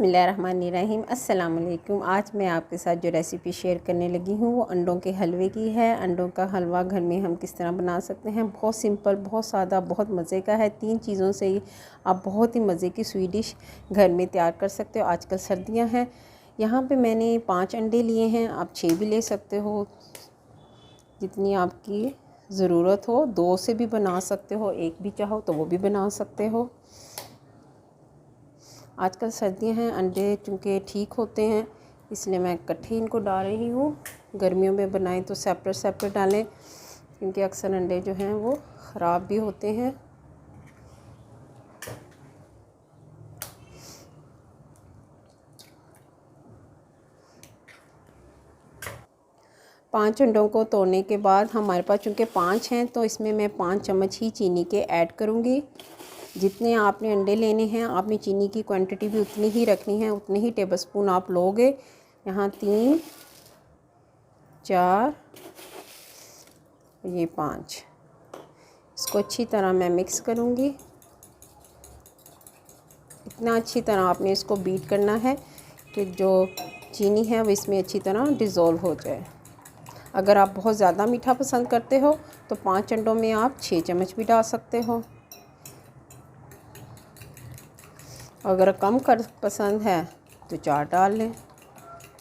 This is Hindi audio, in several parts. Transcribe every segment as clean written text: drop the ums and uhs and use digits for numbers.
बिस्मिल्लाहिर्रहमानिर्रहीम। अस्सलाम वालेकुम। आज मैं आपके साथ जो रेसिपी शेयर करने लगी हूँ वो अंडों के हलवे की है। अंडों का हलवा घर में हम किस तरह बना सकते हैं, बहुत सिंपल, बहुत सादा, बहुत मज़े का है। 3 चीज़ों से ही आप बहुत ही मज़े की स्वीट डिश घर में तैयार कर सकते हो। आजकल सर्दियाँ हैं। यहाँ पे मैंने 5 अंडे लिए हैं, आप 6 भी ले सकते हो, जितनी आपकी ज़रूरत हो। 2 से भी बना सकते हो, 1 भी चाहो तो वो भी बना सकते हो। आजकल सर्दियां हैं, अंडे चूँकि ठीक होते हैं इसलिए मैं इकट्ठे इनको डाल रही हूँ। गर्मियों में बनाएं तो सेपरेट सेपरेट डालें, क्योंकि अक्सर अंडे जो हैं वो ख़राब भी होते हैं। पाँच अंडों को तोड़ने के बाद हमारे पास चूँकि 5 हैं तो इसमें मैं 5 चम्मच ही चीनी के ऐड करूँगी। जितने आपने अंडे लेने हैं आपने चीनी की क्वांटिटी भी उतनी ही रखनी है, उतने ही टेबलस्पून आप लोगे। यहाँ 3, 4, ये 5। इसको अच्छी तरह मैं मिक्स करूँगी। इतना अच्छी तरह आपने इसको बीट करना है कि जो चीनी है वो इसमें अच्छी तरह डिज़ोल्व हो जाए। अगर आप बहुत ज़्यादा मीठा पसंद करते हो तो 5 अंडों में आप 6 चम्मच भी डाल सकते हो। अगर कम कर पसंद है तो 4 डाल लें,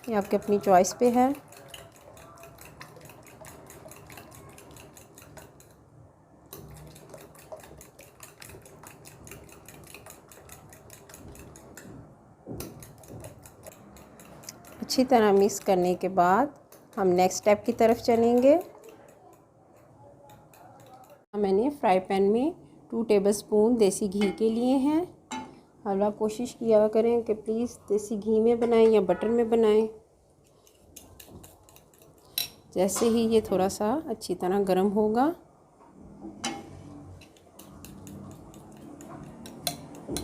ये आपकी अपनी चॉइस पे है। अच्छी तरह मिक्स करने के बाद हम नेक्स्ट स्टेप की तरफ चलेंगे। मैंने फ्राई पैन में 2 टेबलस्पून देसी घी के लिए हैं। हलवा कोशिश किया करें कि प्लीज़ देसी घी में बनाएं या बटर में बनाएं। जैसे ही ये थोड़ा सा अच्छी तरह गर्म होगा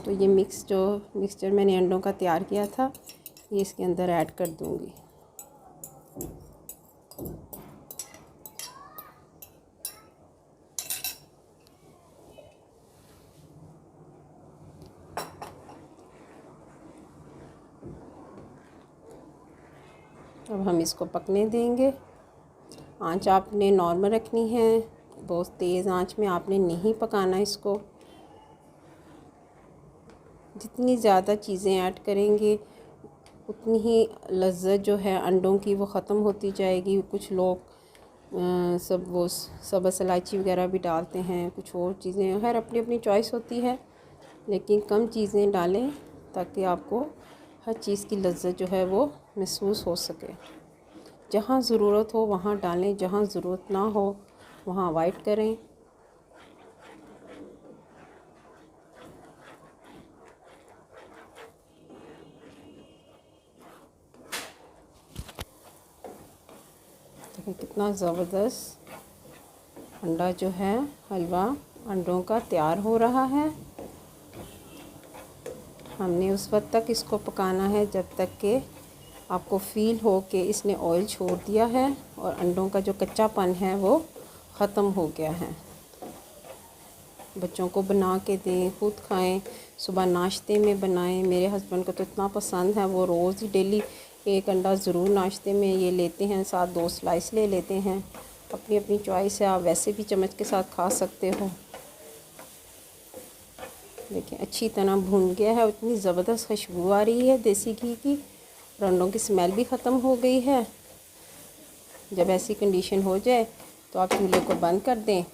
तो ये मिक्सचर मैंने अंडों का तैयार किया था ये इसके अंदर ऐड कर दूंगी। अब हम इसको पकने देंगे। आंच आपने नॉर्मल रखनी है, बहुत तेज़ आंच में आपने नहीं पकाना इसको। जितनी ज़्यादा चीज़ें ऐड करेंगे उतनी ही लज्जत जो है अंडों की वो ख़त्म होती जाएगी। कुछ लोग सब्ज़ इलायची वगैरह भी डालते हैं, कुछ और चीज़ें, हर अपनी अपनी चॉइस होती है, लेकिन कम चीज़ें डालें ताकि आपको हर चीज़ की लज्जत जो है वो महसूस हो सके। जहाँ ज़रूरत हो वहाँ डालें, जहाँ ज़रूरत ना हो वहाँ अवॉइड करें। देखिए कितना ज़बरदस्त अंडा जो है हलवा अंडों का तैयार हो रहा है। हमने उस वक्त तक इसको पकाना है जब तक कि आपको फ़ील हो कि इसने ऑयल छोड़ दिया है और अंडों का जो कच्चापन है वो ख़त्म हो गया है। बच्चों को बना के दें, खुद खाएं, सुबह नाश्ते में बनाएं। मेरे हस्बैंड को तो इतना पसंद है, वो रोज़ ही डेली 1 अंडा ज़रूर नाश्ते में ये लेते हैं, साथ 2 स्लाइस ले लेते हैं। अपनी अपनी चॉइस है, आप वैसे भी चम्मच के साथ खा सकते हो। देखिए अच्छी तरह भुन गया है, इतनी ज़बरदस्त खुशबू आ रही है देसी घी की और अंडों की स्मेल भी ख़त्म हो गई है। जब ऐसी कंडीशन हो जाए तो आप चूल्हे को बंद कर दें।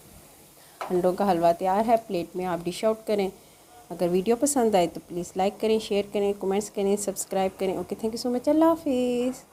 अंडों का हलवा तैयार है, प्लेट में आप डिश आउट करें। अगर वीडियो पसंद आए तो प्लीज़ लाइक करें, शेयर करें, कमेंट्स करें, सब्सक्राइब करें। Okay, thank you so much. अल्लाह हाफिज़।